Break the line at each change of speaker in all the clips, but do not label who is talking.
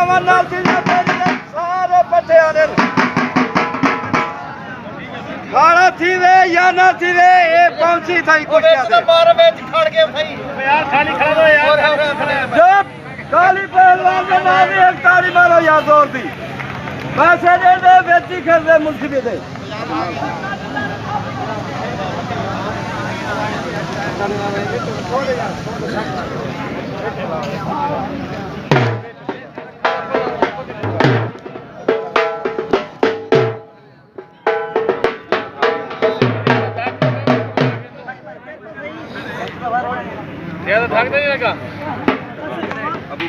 मामा नाल सारे पट्टे आने खाना थी वे या ना थी वे ये पहुंची थी कुछ याद मार में खड़ के भाई यार खाली खड़ा दो यार जब काली पहलवान के नाम एक ताली मारो यार जोर दी पैसे दे दे बेची कर दे मुंशी दे
ये तो थक नहीं लगा
अभी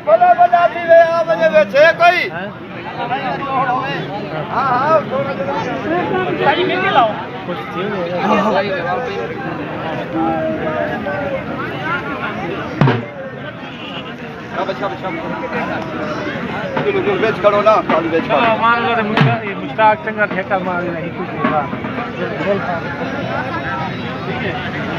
भला बना दी वे आ बजे बैठे कोई हां हां भाई मिल लाओ कुछ चलो वेज करो ना काली वेज करो
मान लो मुश्ताक चंगा ठेका मार नहीं कुछ ठीक है